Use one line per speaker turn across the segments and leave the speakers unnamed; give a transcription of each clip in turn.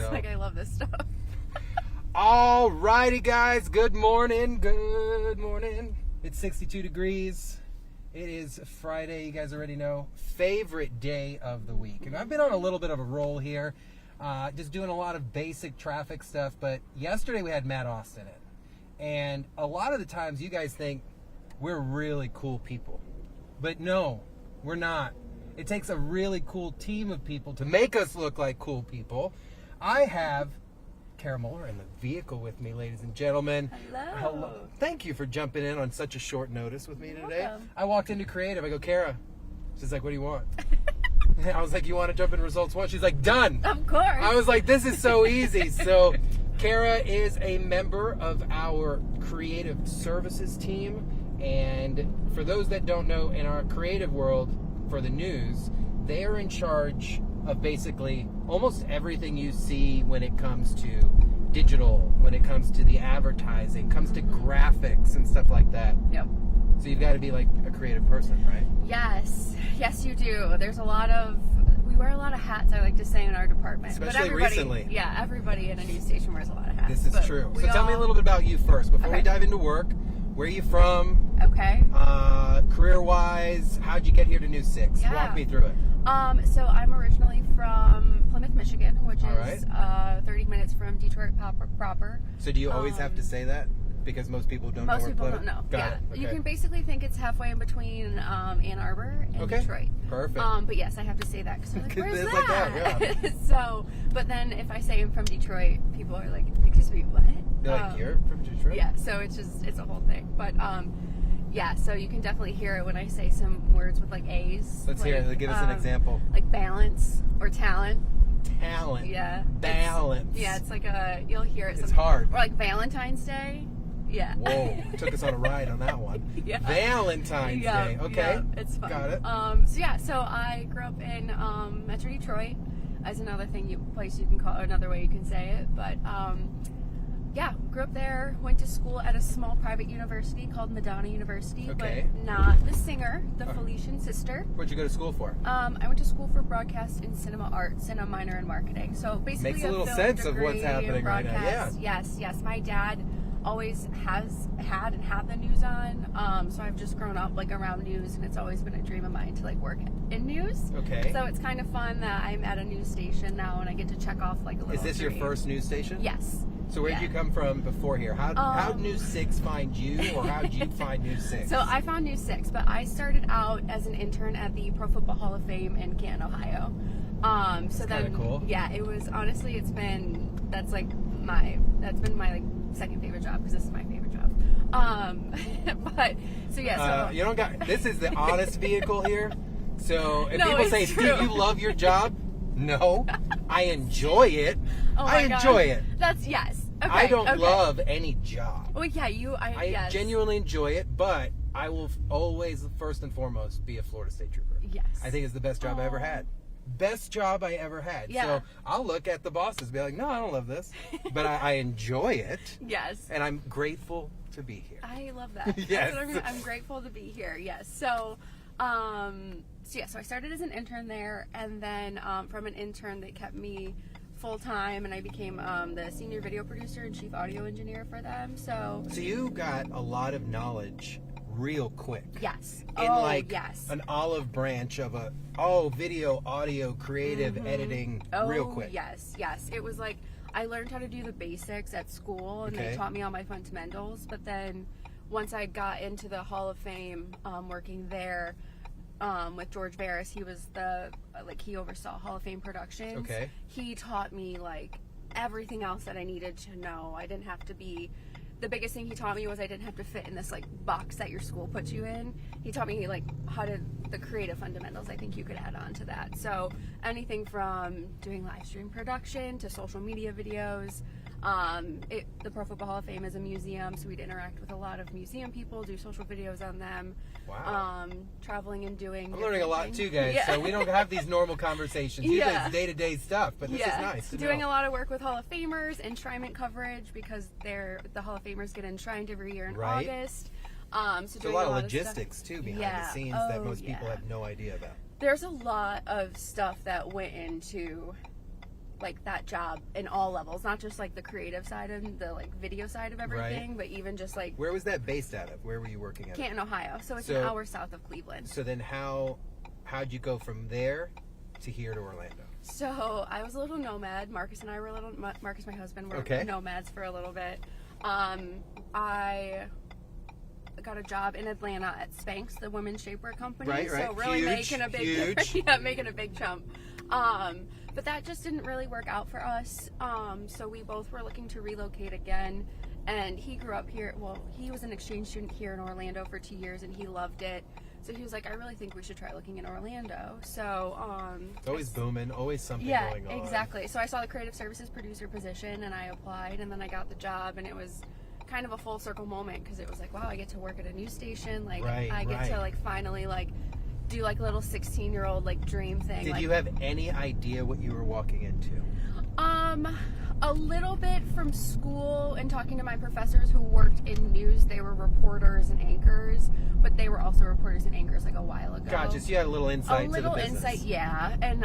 just like, I love this stuff.
All righty, guys. Good morning. Good morning. It's 62 degrees. It is Friday. You guys already know. Favorite day of the week. And I've been on a little bit of a roll here. Just doing a lot of basic traffic stuff. But yesterday we had Matt Austin in. And a lot of the times you guys think we're really cool people. But no, we're not. It takes a really cool team of people to make us look like cool people. I have Kara Moeller in the vehicle with me, ladies and gentlemen.
Hello.
Thank you for jumping in on such a short notice with me today.
Welcome.
I walked into Creative. I go, Kara. She's like, what do you want? I was like, you want to jump in results one? She's like, done.
Of course.
I was like, this is so easy. So Kara is a member of our creative services team. And for those that don't know, in our creative world, for the news, they are in charge of basically almost everything you see when it comes to digital, when it comes to the advertising, comes to graphics and stuff like that.
Yep.
So you've got to be like a creative person, right?
Yes. Yes, you do. There's we wear a lot of hats, I like to say, in our department.
Especially recently.
Yeah, everybody in a news station wears a lot of hats.
This is true. So tell me a little bit about you first, before we dive into work. Where are you from?
Okay.
Career-wise, how'd you get here to News 6?
Yeah.
Walk me through it.
So I'm originally from Plymouth, Michigan, which
All
is 30 minutes from Detroit proper.
So do you always have to say that? Because most people don't know where
Most people
Plymouth-
don't know.
Got it. Okay.
You can basically think it's halfway in between Ann Arbor and Detroit.
Perfect.
But yes, I have to say that because they're like, where's
It's
that?
like that, yeah.
So, but then if I say I'm from Detroit, people are like, excuse me, what?
You're like, you're from Detroit?
Yeah, so it's a whole thing. But yeah, so you can definitely hear it when I say some words with like A's.
Let's hear it. Give us an example.
Like balance or talent.
Talent.
Yeah.
Balance.
It's like you'll hear it.
It's hard.
Or like Valentine's Day. Yeah.
Whoa, took us on a ride on that one.
Yeah.
Valentine's Day. Okay.
Yeah, it's fun.
Got it.
So I grew up in Metro Detroit, as another place you can call, another way you can say it. But yeah, grew up there. Went to school at a small private university called Madonna University,
Okay.
but not the singer, the Felician sister.
What'd you go to school for?
I went to school for broadcast and cinema arts and a minor in marketing. So basically,
Makes a little
film
sense of what's
degree
happening
in
right now.
broadcast.
Yeah.
Yes. My dad always has had and have the news on. So I've just grown up like around news, and it's always been a dream of mine to like work in news.
Okay.
So it's kind of fun that I'm at a news station now, and I get to check off like a little.
Is this your
dream.
first news station?
Yes.
So where did you come from before here? How'd News 6 find you, or how'd you find News 6?
So I found News 6, but I started out as an intern at the Pro Football Hall of Fame in Canton, Ohio. So
That's kinda cool.
Yeah, it was honestly, that's been my like second favorite job, because this is my favorite job. But so yeah, so
you don't got. This is the honest vehicle here. So if
No,
people
it's
say,
true.
"Steve, you love your job," no, I enjoy it.
oh my
I
God.
enjoy it.
That's yes. Okay,
I don't
okay.
love any job.
Well, yeah,
I
yes.
genuinely enjoy it, but I will always, first and foremost, be a Florida State Trooper.
Yes.
I think it's the best job I ever had. Best job I ever had.
Yeah.
So I'll look at the bosses and be like, no, I don't love this. But I enjoy it.
Yes.
And I'm grateful to be here.
I love that.
Yes.
That's what I'm grateful to be here. Yes. So, so I started as an intern there, and then from an intern they kept me full time, and I became the senior video producer and chief audio engineer for them. So
you got a lot of knowledge real quick.
yes.
In
yes.
an olive branch of video, audio, creative, editing, real quick.
Yes. It was like I learned how to do the basics at school, and they taught me all my fundamentals. But then once I got into the Hall of Fame, working there with George Barris, he was he oversaw Hall of Fame productions.
Okay.
He taught me like everything else that I needed to know. I didn't have to be. The biggest thing he taught me was I didn't have to fit in this like box that your school puts you in. He taught me like the creative fundamentals, I think you could add on to that. So anything from doing live stream production to social media videos. The Pro Football Hall of Fame is a museum, so we'd interact with a lot of museum people, do social videos on them.
Wow.
Traveling and doing.
I'm learning a lot
things.
too, guys.
Yeah.
So we don't have these normal conversations. Usually
Yeah.
it's day-to-day stuff, but this is nice to
doing
know.
a lot of work with Hall of Famers, enshrinement coverage, because the Hall of Famers get enshrined every year in August. So
There's a
doing
lot of logistics
stuff.
too behind the scenes that most people have no idea about.
There's a lot of stuff that went into like that job in all levels, not just like the creative side and the like video side of everything, but even just like.
Where was that based out of? Where were you working at?
Canton, Ohio. So it's an hour south of Cleveland.
So then how'd you go from there to here to Orlando?
So I was a little nomad. Marcus and I were a little. Marcus, my husband, were nomads for a little bit. I got a job in Atlanta at Spanx, the women's shapewear company.
Right.
So really making a big jump. But that just didn't really work out for us. So we both were looking to relocate again. And he grew up here. Well, he was an exchange student here in Orlando for 2 years, and he loved it. So he was like, I really think we should try looking in Orlando. So
it's always booming, always something going on.
Yeah, exactly. So I saw the creative services producer position, and I applied, and then I got the job, and it was kind of a full circle moment because it was like, wow, I get to work at a news station. Like I get to like finally like do like a little 16-year-old like dream thing.
Did
like,
you have any idea what you were walking into?
A little bit from school and talking to my professors who worked in news. They were reporters and anchors, but they were also reporters and anchors like a while ago.
Gotcha. So you had a little insight to the business. A little insight,
yeah. And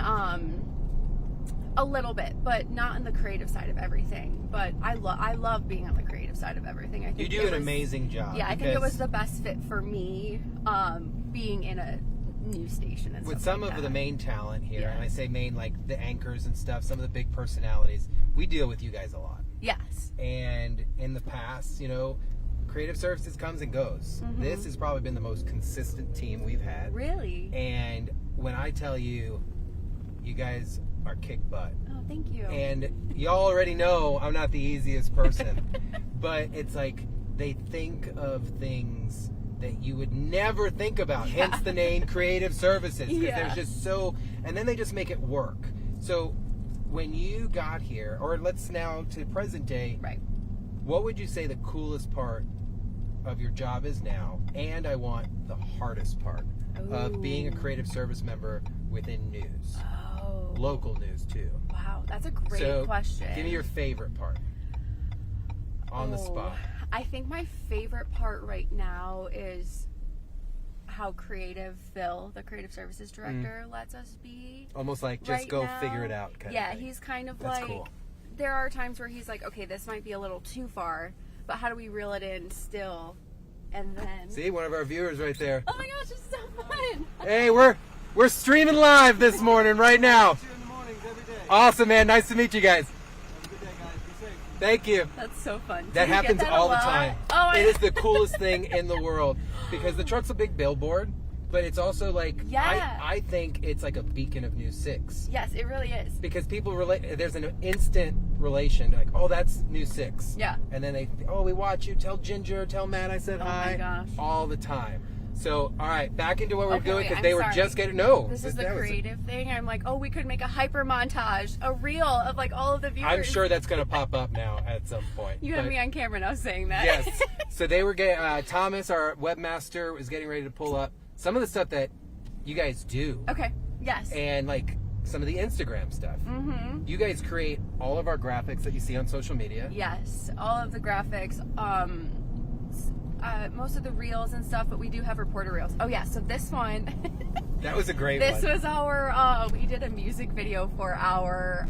a little bit, but not in the creative side of everything. But I love being on the creative side of everything. I think
you do an amazing job.
Yeah, I think it was the best fit for me, being in a news station and
with
stuff
some
like
of
that.
the main talent here, and I say main like the anchors and stuff, some of the big personalities, we deal with you guys a lot.
Yes.
And in the past, you know, creative services comes and goes. This has probably been the most consistent team we've had.
Really?
And when I tell you, you guys are kick butt.
Oh, thank you.
And y'all already know I'm not the easiest person, but it's like they think of things that you would never think about, hence the name creative services, because there's just so, and then they just make it work. So when you got here, or let's now to present day, what would you say the coolest part of your job is now, and I want the hardest part of being a creative service member within news, local news too?
Wow, that's a great question.
Give me your favorite part on the spot.
I think my favorite part right now is how creative Phil, the creative services director, lets us be.
Almost like just go figure it out kind of thing.
He's kind of
That's
like,
cool.
There are times where he's like, okay, this might be a little too far, but how do we reel it in still? And then...
See, one of our viewers right there.
Oh my gosh, it's so fun.
Hey, we're streaming live this morning right now. Awesome, man. Nice to meet you guys. Thank you.
That's so fun.
That happens all the time.
Oh,
it is the coolest thing in the world because the truck's a big billboard, but it's also like, I think it's like a beacon of News 6.
Yes, it really is.
Because people relate, there's an instant relation, like, oh, that's News 6.
Yeah.
And then they, oh, we watch you, tell Ginger, tell Matt I said hi.
Oh my gosh.
All the time. So, all right, back into what we're doing because
wait,
they were just getting,
This is the creative thing. I'm like, oh, we could make a hyper montage, a reel of like all of the viewers.
I'm sure that's going to pop up now at some point.
You have me on camera now saying that.
Yes. So they were getting, Thomas, our webmaster, was getting ready to pull up some of the stuff that you guys do.
Okay. Yes.
And like some of the Instagram stuff. You guys create all of our graphics that you see on social media.
Yes. All of the graphics. Most of the reels and stuff, but we do have reporter reels. Oh yeah, so this one.
That was a great one.
This was our, we did a music video for our,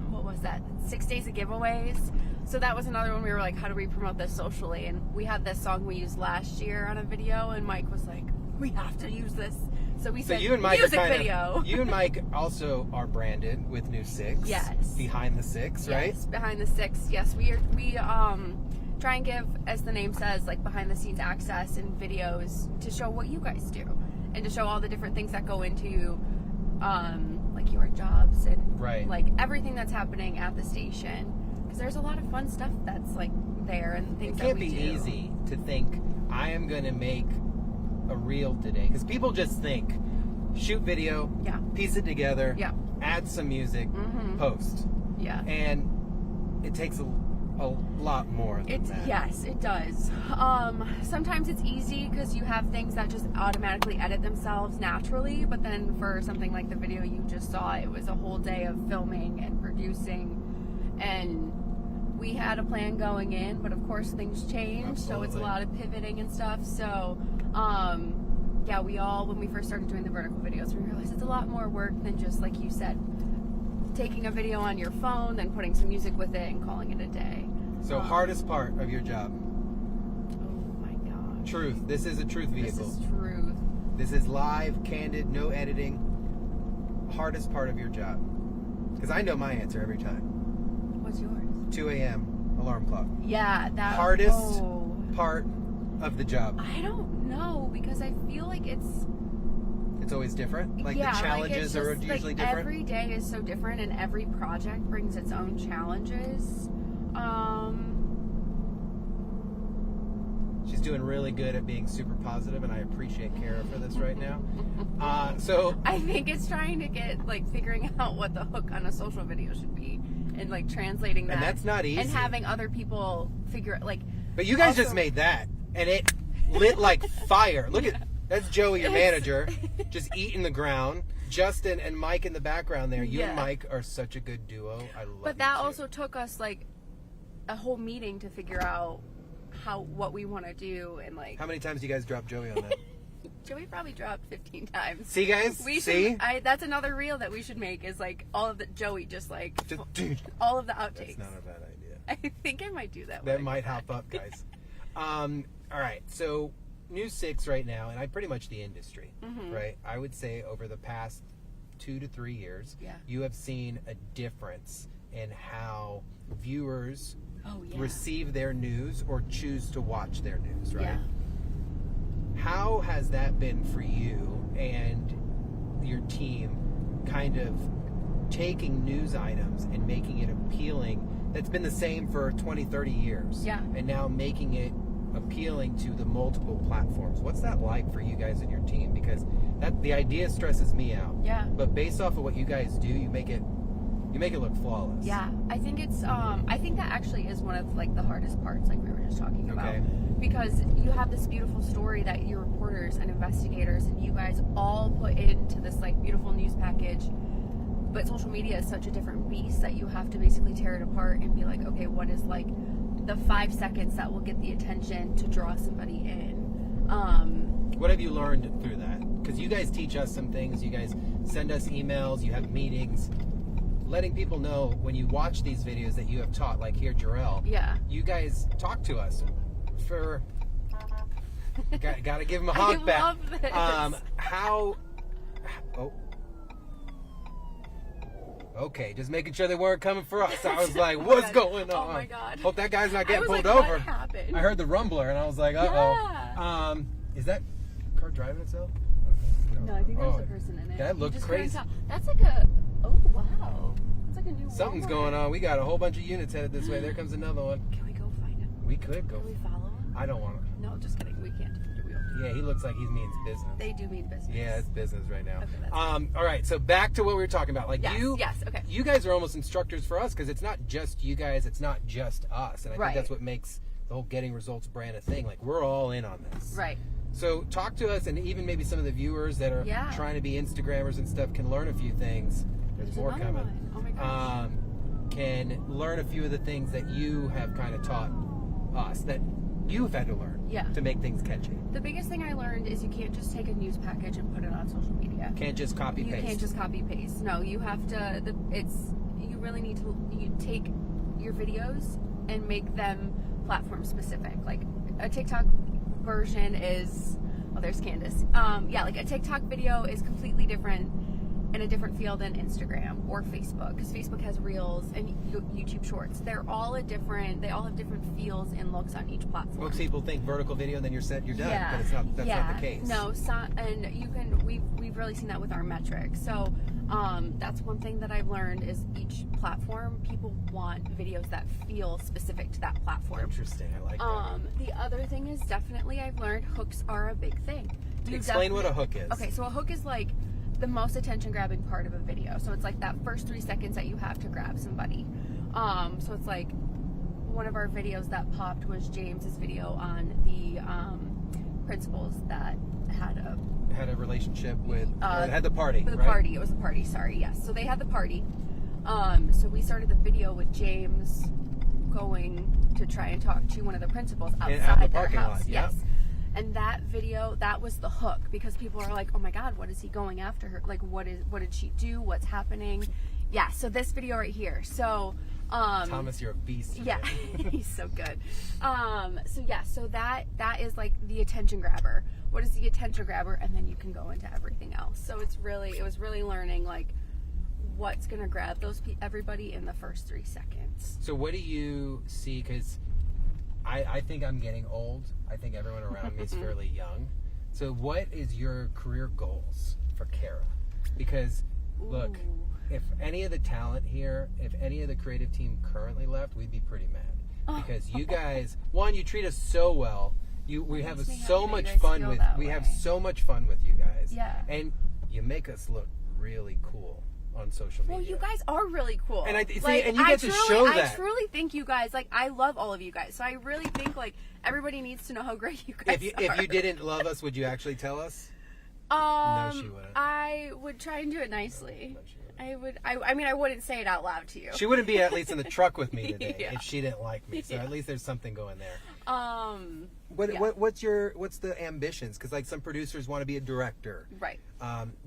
what was that? 6 days of giveaways. So that was another one we were like, how do we promote this socially? And we had this song we used last year on a video, and Mike was like, we have to use this. So we said,
you and Mike
music video.
You and Mike also are branded with News 6.
Yes.
Behind the 6, right?
Yes, Behind the 6. Yes, we try and give, as the name says, like behind the scenes access and videos to show what you guys do and to show all the different things that go into like your jobs and like everything that's happening at the station, because there's a lot of fun stuff that's like there and things that we do.
It can't be easy to think I am going to make a reel today, because people just think shoot video, piece it together, add some music, post, and it takes a lot more than that.
Yes, it does. Sometimes it's easy because you have things that just automatically edit themselves naturally, but then for something like the video you just saw, it was a whole day of filming and producing, and we had a plan going in, but of course things change. So it's a lot of pivoting and stuff. So when we first started doing the vertical videos, we realized it's a lot more work than just, like you said, taking a video on your phone, then putting some music with it and calling it a day.
So hardest part of your job?
Oh my gosh.
Truth. This is a truth vehicle.
This is truth.
This is live, candid, no editing. Hardest part of your job? Because I know my answer every time.
What's yours?
2 a.m. alarm clock.
Yeah, that
Hardest part of the job.
I don't know, because I feel like
It's always different. Like
yeah,
the challenges
like
are
just,
usually
like,
different.
Every day is so different, and every project brings its own challenges.
She's doing really good at being super positive, and I appreciate Kara for this right now. So
I think it's trying to get figuring out what the hook on a social video should be, and translating that.
And that's not easy.
And having other people figure it
But you guys
also,
just made that, and it lit like fire. Look at that's Joey, your manager, just eating the ground. Justin and Mike in the background there. You and Mike are such a good duo. I love.
But that also took us a whole meeting to figure out what we want to do, and
How many times do you guys drop Joey on that?
Joey probably dropped 15 times.
See, guys?
That's another reel that we should make, is all of the Joey just all of the outtakes.
That's not a bad idea.
I think I might do that.
That might hop up, guys. All right, so News 6 right now, and pretty much the industry, right? I would say over the past 2 to 3 years, you have seen a difference in how viewers receive their news or choose to watch their news, right?
Yeah.
How has that been for you and your team, kind of taking news items and making it appealing? That's been the same for 20, 30 years.
Yeah.
And now making it appealing to the multiple platforms. What's that like for you guys and your team? Because the idea stresses me out.
Yeah.
But based off of what you guys do, you make it look flawless.
Yeah, I think it's I think that actually is one of the hardest parts, like we were just talking about.
Okay.
Because you have this beautiful story that your reporters and investigators and you guys all put into this beautiful news package, but social media is such a different beast that you have to basically tear it apart and be like, okay, what is the 5 seconds that will get the attention to draw somebody in?
What have you learned through that? Because you guys teach us some things. You guys send us emails. You have meetings. Letting people know when you watch these videos that you have taught, like here, Jarrell.
Yeah.
You guys talk to us for. Gotta give him a honk back.
I love this.
Oh. Okay, just making sure they weren't coming for us. I was like, what's going on?
Oh my God.
Hope that guy's not getting pulled
like,
over.
What happened?
I heard the rumbler and I was like, uh-oh.
Yeah.
Is that car driving itself?
No, I think there's a person in it.
That looked crazy.
That's oh wow. It's a new
Something's
Walmart.
going on. We got a whole bunch of units headed this way. There comes another one.
Can we go find him?
We could go.
Can we follow him?
I don't want to.
No, just kidding. We can't.
Yeah, he looks like he means business.
They do mean business.
Yeah, it's business right now.
Okay, that's
all right, so back to what we were talking about.
Yes, okay.
You guys are almost instructors for us because it's not just you guys, it's not just us. And I think that's what makes the whole Getting Results brand a thing. We're all in on this.
Right.
So talk to us, and even maybe some of the viewers that are trying to be Instagrammers and stuff can learn a few things. There's more coming.
One. Oh my gosh.
Can learn a few of the things that you have kind of taught us that you've had to learn to make things catchy.
The biggest thing I learned is you can't just take a news package and put it on social media.
Can't just copy paste.
You can't just copy paste. No, you have to. You really need to. take your videos and make them platform specific. Like a TikTok version is. Oh, there's Candace. A TikTok video is completely different in a different field than Instagram or Facebook, because Facebook has Reels and YouTube Shorts. They all have different feels and looks on each platform.
Most people think vertical video and then you're set, you're done,
yeah.
but that's not the case.
No, we've really seen that with our metrics. So that's one thing that I've learned is each platform, people want videos that feel specific to that platform.
Interesting, I like that.
The other thing is definitely I've learned hooks are a big thing.
Explain what a hook is.
Okay, so a hook is the most attention grabbing part of a video. So it's that first 3 seconds that you have to grab somebody. So it's one of our videos that popped was James's video on the principals that had
a relationship with had the party.
For the party. It was the party, sorry, yes. So they had the party. So we started the video with James going to try and talk to one of the principals outside their house.
Lot,
yes. And that video, that was the hook, because people are like, oh my God, what is he going after her? What did she do? What's happening? Yeah, so this video right here. So
Thomas, you're a beast.
Yeah, he's so good. So that is like the attention grabber. What is the attention grabber? And then you can go into everything else. So it was really learning like what's gonna grab everybody in the first 3 seconds.
So what do you see? Because I think I'm getting old. I think everyone around me is fairly young. So what is your career goals for Cara? Because look, if any of the talent here, if any of the creative team currently left, we'd be pretty mad. Because you guys, one, you treat us so well. We have so much fun with. We have so much fun with you guys.
Yeah.
And you make us look really cool on social media.
Well, you guys are really cool.
And and you get to show that.
I truly think you guys, like, I love all of you guys. So I really think, like, everybody needs to know how great you guys are.
If you didn't love us, would you actually tell us?
No,
she wouldn't.
I would try and do it nicely. I would. I mean, I wouldn't say it out loud to you.
She wouldn't be at least in the truck with me today
Yeah.
if she didn't like me. So at least there's something going there.
Yeah.
What's the ambitions? Because like some producers want to be a director.
Right.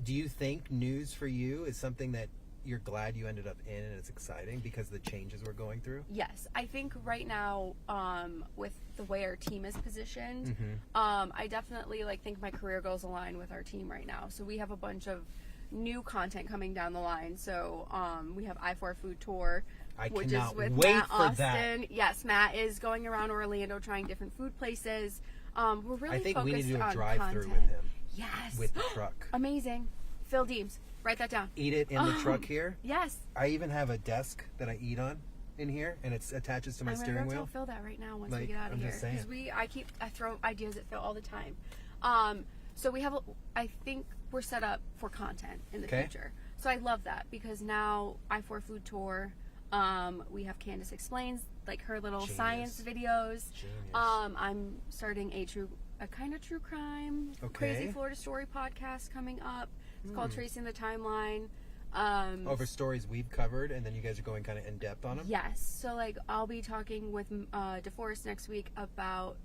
Do you think news for you is something that you're glad you ended up in and it's exciting because of the changes we're going through?
Yes, I think right now, with the way our team is positioned,
Mm-hmm.
I definitely think my career goals align with our team right now. So we have a bunch of new content coming down the line. So we have I4 Food Tour, which is with Matt Austin. Yes, Matt is going around Orlando trying different food places. We're really
I think
focused
we need to do a
on
drive-through
content.
with him.
Yes,
With the truck.
amazing. Phil Deems, write that down.
Eat it in the truck here.
Yes.
I even have a desk that I eat on in here, and it attaches to my steering
I'm
wheel.
gonna tell Phil that right now once we
Like,
get out of
I'm
here,
just saying.
because I throw ideas at Phil all the time. So we have, I think we're set up for content in the
Okay.
future. So I love that because now I4 Food Tour, we have Candace Explains, like her little
Genius.
science videos.
Genius.
I'm starting a kind of true crime, crazy
Okay.
Florida story podcast coming up. It's called Tracing the Timeline.
Over stories we've covered, and then you guys are going kind of in depth on them.
Yes. So I'll be talking with DeForest next week about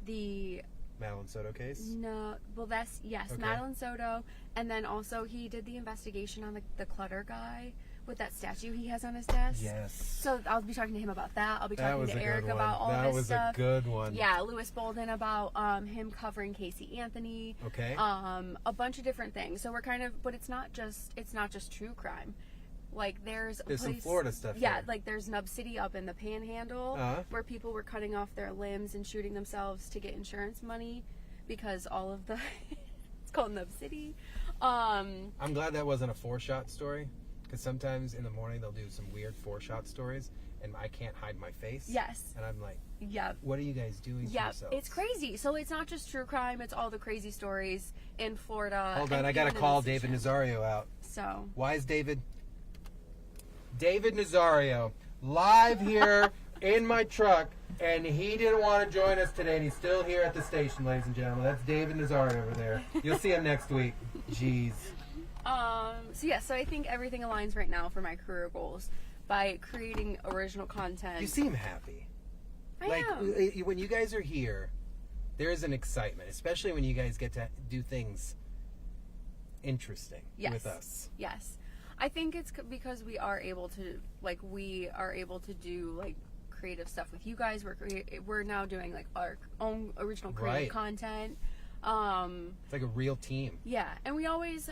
the
Madeline Soto case.
No, well that's
Okay.
Madeline Soto, and then also he did the investigation on the clutter guy with that statue he has on his desk.
Yes.
So I'll be talking to him about that. I'll be
That
talking
was
to
a
Eric
good one.
about all
That
this
was
stuff.
a good one.
Yeah, Lewis Bolden about him covering Casey Anthony.
Okay.
A bunch of different things. So we're kind of, but it's not just true crime. Like there's
some Florida stuff
Yeah,
here.
like there's Nub City up in the Panhandle where people were cutting off their limbs and shooting themselves to get insurance money because all of the it's called Nub City.
I'm glad that wasn't a 4-shot story, because sometimes in the morning they'll do some weird 4-shot stories, and I can't hide my face.
Yes.
And I'm like,
Yeah.
what are you guys doing to
Yeah,
yourselves?
it's crazy. So it's not just true crime; it's all the crazy stories in Florida.
Hold
and
on, I gotta
even in
call
the
David
Seychelles.
Nazario out.
So
Why is David Nazario live here in my truck, and he didn't want to join us today, and he's still here at the station, ladies and gentlemen. That's David Nazario over there. You'll see him next week. Jeez.
So I think everything aligns right now for my career goals by creating original content.
You seem happy.
I
Like
am.
when you guys are here, there is an excitement, especially when you guys get to do things interesting with us.
Yes. I think it's because we are able to do creative stuff with you guys. We're now doing like our own original creative
Right.
content.
It's like a real team.
Yeah, and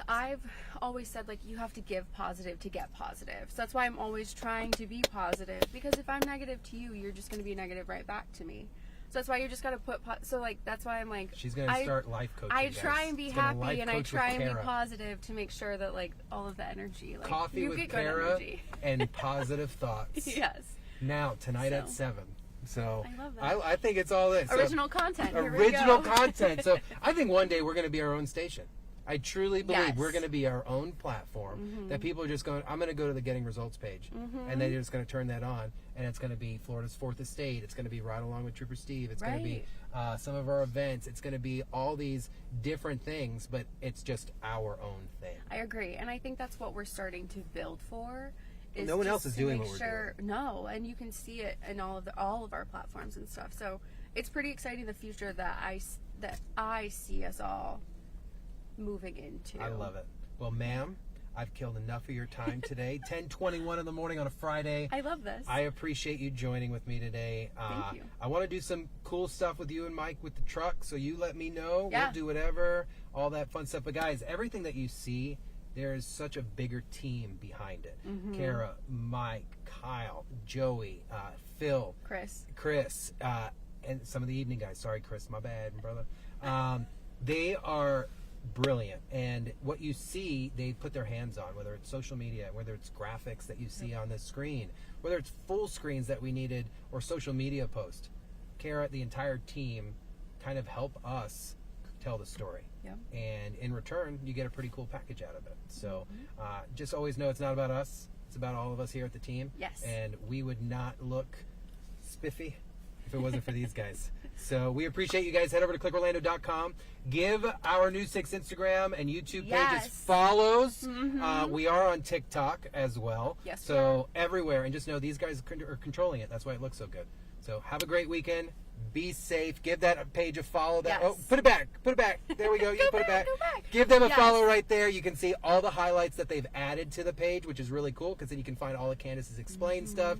I've always said like you have to give positive to get positive. So that's why I'm always trying to be positive, because if I'm negative to you, you're just going to be negative right back to me. So that's why you just got to put that's why I'm like
She's gonna start life coaching.
I
guys.
try and be
She's gonna life
happy and I
coach with
try and be
Kara.
positive to make sure that like all of the energy, like
Coffee
you
with
get good
Cara
energy.
and positive thoughts.
Yes.
Now tonight at
So.
7. So
I love that.
I think it's all this. So,
Original content. Here we
original
go.
content. So I think one day we're going to be our own station. I truly believe
Yes.
we're going to be our own platform that people are just going, I'm going to go to the Getting Results page, and they're just going to turn that on, and it's going to be Florida's 4th Estate. It's going to be Ride Along with Trooper Steve. It's going to be some of our events. It's going to be all these different things, but it's just our own thing.
I agree, and I think that's what we're starting to build for. Is
No one else
just
is
to
doing
make
what we're doing.
No, and you can see it in all of our platforms and stuff. So it's pretty exciting, the future that I see us all moving into.
I love it. Well, ma'am, I've killed enough of your time today. 10:21 in the morning on a Friday.
I love this.
I appreciate you joining with me today.
Thank you.
I want to do some cool stuff with you and Mike with the truck, so you let me know.
Yeah.
We'll do whatever, all that fun stuff. But guys, everything that you see, there is such a bigger team behind it. Kara, Mike, Kyle, Joey, Phil, Chris, and some of the evening guys. Sorry, Chris, my bad, brother. They are brilliant, and what you see, they put their hands on, whether it's social media, whether it's graphics that you see on the screen, whether it's full screens that we needed, or social media posts. Kara, the entire team kind of help us tell the story.
Yep.
And in return, you get a pretty cool package out of it. So just always know it's not about us. It's about all of us here at the team.
Yes.
And we would not look spiffy if it wasn't for these guys. So we appreciate you guys. Head over to clickorlando.com. Give our News 6 Instagram and YouTube pages follows. We are on TikTok as well.
Yes,
so everywhere. And just know these guys are controlling it. That's why it looks so good. So have a great weekend. Be safe. Give that page a follow. Oh, put it back. Put it back. There we go. You put it back. Give them a follow right there. You can see all the highlights that they've added to the page, which is really cool because then you can find all of Candace's explained stuff.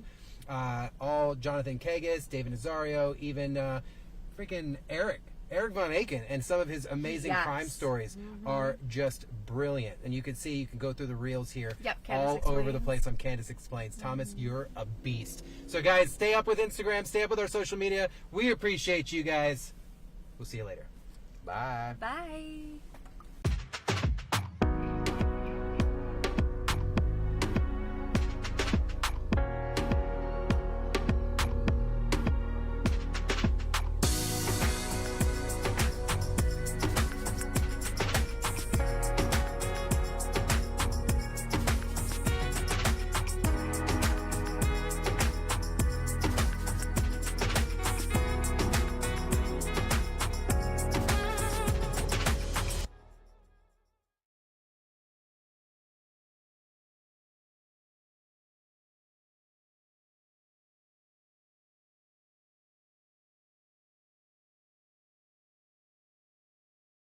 All Jonathan Kagas, David Nazario, even freaking Eric Von Aken, and some of his amazing crime stories are just brilliant. And you can see, you can go through the reels here all over the place on Candace Explains. Thomas, you're a beast. So guys, stay up with Instagram, stay up with our social media. We appreciate you guys. We'll see you later. Bye.
Bye.